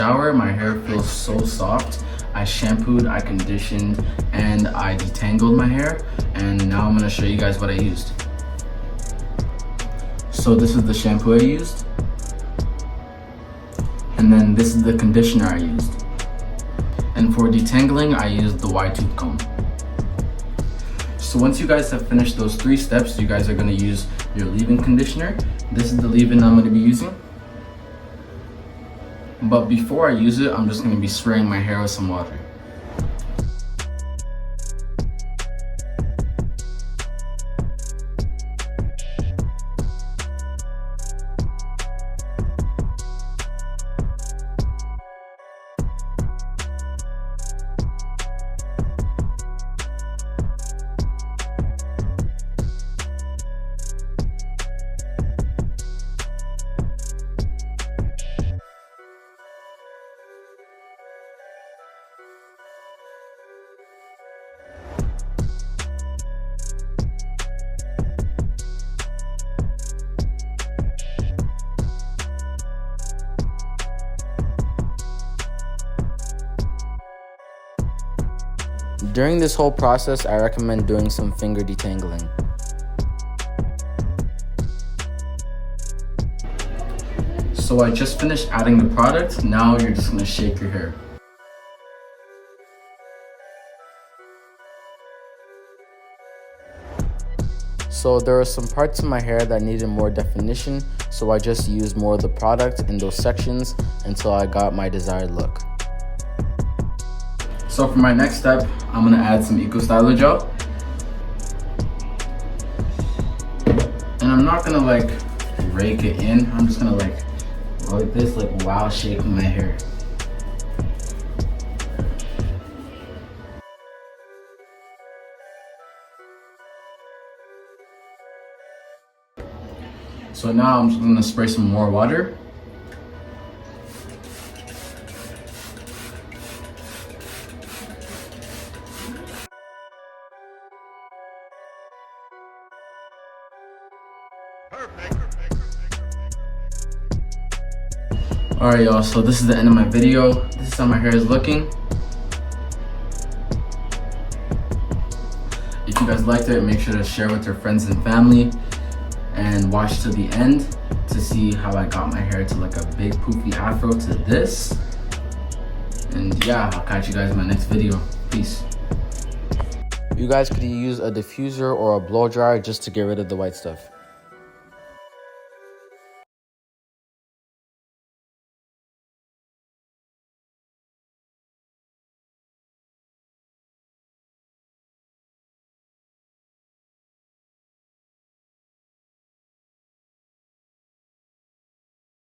Shower, my hair feels so soft. I shampooed, I conditioned, and I detangled my hair. And now I'm gonna show you guys what I used. So this is the shampoo I used. And then this is the conditioner I used. And for detangling, I used the wide tooth comb. So once you guys have finished those 3 steps, you guys are gonna use your leave-in conditioner. This is the leave-in I'm gonna be using. But before I use it, I'm just gonna be spraying my hair with some water. During this whole process, I recommend doing some finger detangling. So I just finished adding the product. Now you're just gonna shake your hair. So there were some parts of my hair that needed more definition, so I just used more of the product in those sections until I got my desired look. So for my next step, I'm gonna add some Eco Styler gel. And I'm not gonna like rake it in, I'm just gonna like go like this, like while shaking my hair. So now I'm just gonna spray some more water. Alright y'all, so this is the end of my video. This is how my hair is looking. If you guys liked it, make sure to share with your friends and family and watch to the end to see how I got my hair to like a big poofy afro to this. And yeah, I'll catch you guys in my next video. Peace. You guys could use a diffuser or a blow dryer just to get rid of the white stuff.